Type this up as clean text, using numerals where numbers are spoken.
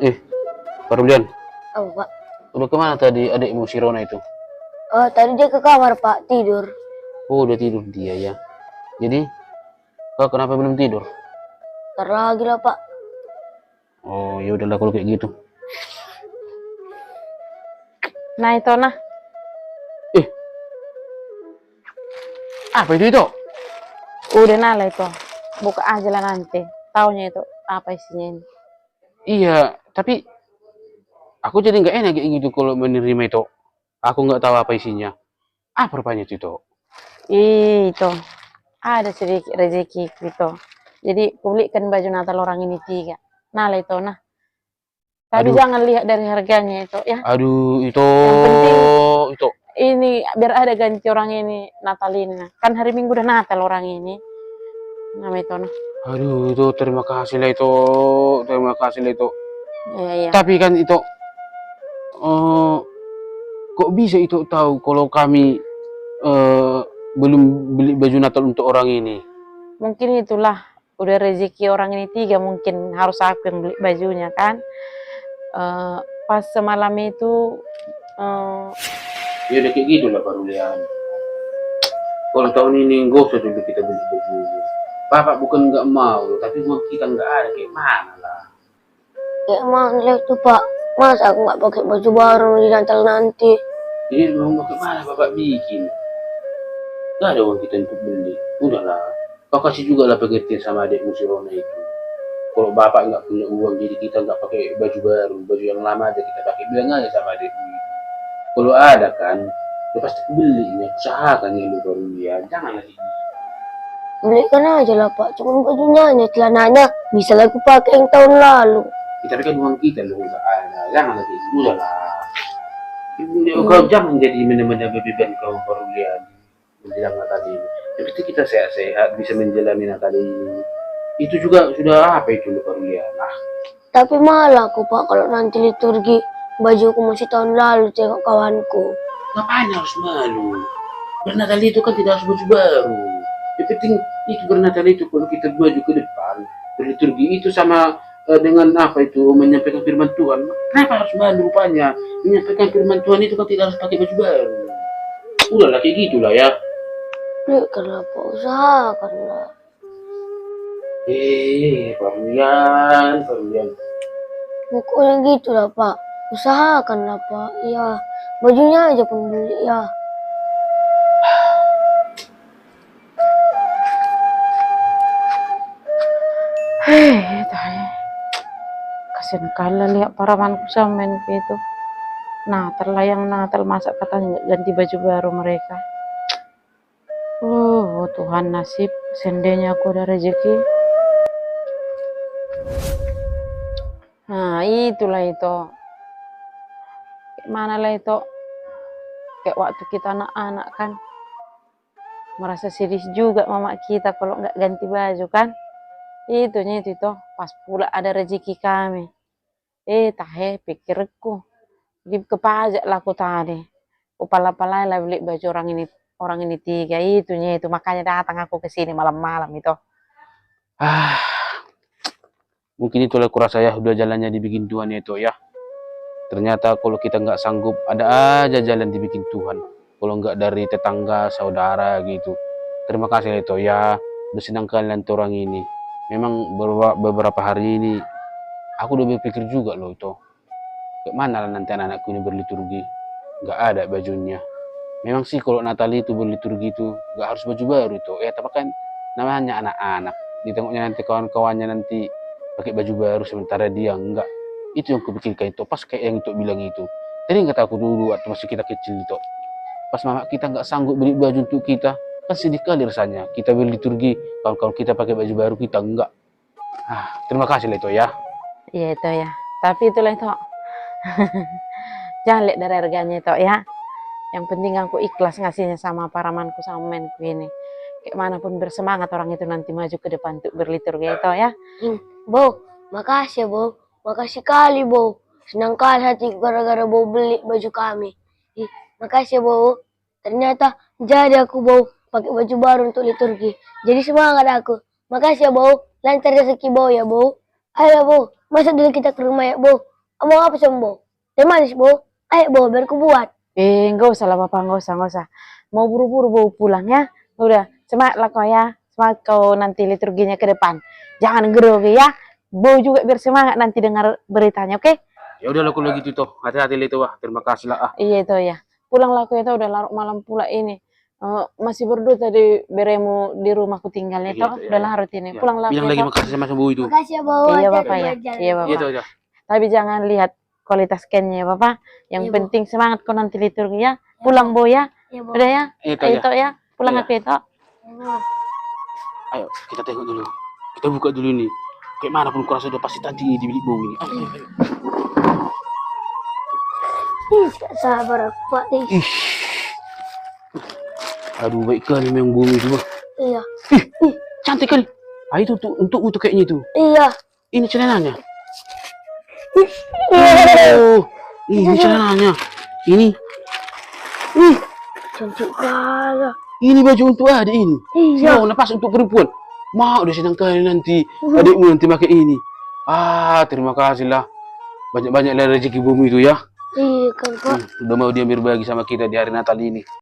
Eh, Pak Rulian, Oh, Pak. udah kemana tadi adikmu si Rona itu? Oh, tadi dia ke kamar, Pak, tidur. Oh, udah tidur dia ya. Jadi, kau kenapa belum tidur? Ntar lagi lah, Pak. Oh, ya udahlah kalau kayak gitu. Nah itu nah, Eh, apa itu? udah nala itu. Buka aja lah nanti. Taunya itu apa isinya ini. Iya, tapi aku jadi nggak enak kayak gitu kalau menerima itu. Aku nggak tahu apa isinya. Apa rupanya itu? Itu ada sedikit rezeki gitu. Jadi belikan baju Natal orang ini 3. Nala itu nah. Tapi Aduh, jangan lihat dari harganya itu ya. aduh Yang penting itu. ini biar ada ganti orang ini Natal ini. Nah. Kan hari Minggu udah Natal orang ini. Nama itu nah. Aduh, itu terima kasih lah itu. Terima kasih lah itu. Iya iya. Tapi kan itu, kok bisa itu tahu kalau kami belum beli baju Natal untuk orang ini? Mungkin itulah udah rezeki orang ini 3, mungkin harus aku yang beli bajunya kan. Pas semalam itu Ya udah kayak gitu lah Pak Rulian. Kalau tahun ini nggak usah dulu kita beli baju. Bapak bukan nggak mau, tapi uang kita nggak ada, kayak mana lah. Ya, emang itu, Pak. Masa aku nggak pakai baju baru di Natal nanti? Jadi mau ke mana Bapak bikin? Nggak ada uang kita untuk beli. Udahlah, kau kasih juga lah pengertian sama adikmu si Rona itu. Kalau Bapak nggak punya uang, jadi kita nggak pakai baju baru, baju yang lama aja kita pakai. Bilang aja sama adikmu. Kalau ada kan, ya pasti beli. Ya, usahakan ya lu Pak Rulian. Jangan lagi. Belikan aja lah, Pak. Cuma bajunya aja, celananya bisa aku pakai yang tahun lalu. Kita kan uang kita loh nggak ada. Jangan lagi. Udahlah. Kau jangan jadi benar-benar beban kau Pak Rulian. Menjelang Natal ini. Yang penting kita sehat-sehat, bisa menjalani Natal ini. Itu juga sudah apa itu Pak Rulian? Ah, Tapi malah aku, Pak, kalau nanti liturgi bajuku masih tahun lalu tengok kawanku. ngapain harus malu? Bernatal itu kan tidak harus baju baru. Yang penting itu bernatal itu kalau kita baju ke depan, berliturgi itu sama dengan apa itu menyampaikan firman Tuhan. Kenapa harus malu rupanya? Menyampaikan firman Tuhan itu kan tidak harus pakai baju baru. Udahlah kayak gitulah ya. Belikanlah, Pak. Usahakanlah. Pak Rulian, Pak Rulian. Pokoknya gitu lah, Pak. Usahakanlah, Pak. Ya, bajunya aja pun beli ya. tahu. Kasian kali lihat paramanku sama menku itu. Natal lah yang Natal, masa katanya nggak ganti baju baru mereka. Tuhan, nasib seandainya aku ada rezeki. Nah itulah itu. Kayak mana lah itu. Kayak waktu kita anak-anak kan. Merasa sedih juga mama kita kalau nggak ganti baju kan. Itu pas pula ada rezeki kami. Tahe pikirku. Di kepajak lah aku tadi. Upala-palai lah beli baju orang ini 3 itu makanya datang aku ke sini malam-malam itu. Mungkin itulah kurasa ya udah jalannya dibikin Tuhan itu ya. Ternyata kalau kita nggak sanggup ada aja jalan dibikin Tuhan. Kalau nggak dari tetangga, saudara gitu. Terima kasih itu ya. Udah senang kalian tuh orang ini. Memang beberapa hari ini aku udah berpikir juga loh itu. Kemana lah nanti anak-anakku ini berliturgi? Nggak ada bajunya. Memang sih kalau Natal itu berliturgi itu nggak harus baju baru itu. Tapi kan namanya anak-anak. Ditengoknya nanti kawan-kawannya nanti pakai baju baru sementara dia enggak. Itu yang kupikirkan itu. Pas kayak yang itu bilang itu. Tadi nggak tahu dulu waktu masih kita kecil itu. Pas mama kita nggak sanggup beli baju untuk kita, kan sedih kali rasanya. Kita berliturgi, kawan-kawan kita pakai baju baru, kita enggak. Terima kasih lah itu ya. Iya itu ya. Tapi itulah itu. Jangan lihat dari harganya itu ya. Yang penting aku ikhlas ngasihnya sama paramanku sama menku ini. Kayak manapun bersemangat orang itu nanti maju ke depan untuk berliturgi itu ya. Bo, makasih ya, Bo. Makasih kali, Bo. Senang kali hati gara-gara Bo beli baju kami. Makasih ya, Bo. Ternyata jadi aku, Bo, pakai baju baru untuk liturgi. Jadi semangat aku. Makasih ya, Bo. Lancar rezeki, Bo, ya, Bo. Ayo, Bo. Masuk dulu kita ke rumah ya, Bo. Mau apa sama Bo? Teh manis Bo. Ayo Bo, biar ku buat. Enggak usah lah Papa, enggak usah. Mau buru-buru bawa pulang ya. Udah, semangat lah kau ya. Semangat kau nanti liturginya ke depan. Jangan grogi ya. Bawa juga biar semangat nanti dengar beritanya, oke? Ya udah kalau gitu toh. Hati-hati itu wah. Terima kasih lah. Iya itu ya. Pulang lah aku itu udah larut malam pula ini. Masih berdua tadi beremu di rumahku tinggalnya Iya, toh. iya, Udah iya. larut ini. Ya. Pulang lah aku Bilang lagi itu. makasih sama sembuh itu. Makasih ya Bo. Iya hati-hati Bapak ya. belajar. Iya Bapak. Itu aja. Tapi jangan lihat kualitas scan-nya ya Bapak. Yang Iya, Bu. penting semangat kau nanti liturgi ya. Pulang Bo ya. Iya Bo. Udah ya. Itu Ayo aja. Tok ya. Pulang Iya. aku itu. Iya, Bo. Ayo kita tengok dulu. Kita buka dulu nih. Kayak mana pun kurasa udah pasti tadi di bilik bau ini. Ayo. Ih, tak sabar aku Pak. Ih. Ih. Aduh baik kali memang bumi itu. Bang. Iya. Cantik kali. Ah itu tuh untukmu tuh kayaknya itu. Iya. Ini celananya. Iya. Oh, ini celananya. Ini. Cantik kali. Ini baju untuk adik ini. Iya. Mau pas untuk perempuan. Mau udah senang kali nanti adikmu nanti pakai ini. Ah, terima kasih lah. Banyak-banyak lah rezeki bumi itu ya. Iya kan Pak. Udah mau dia berbagi sama kita di hari Natal ini.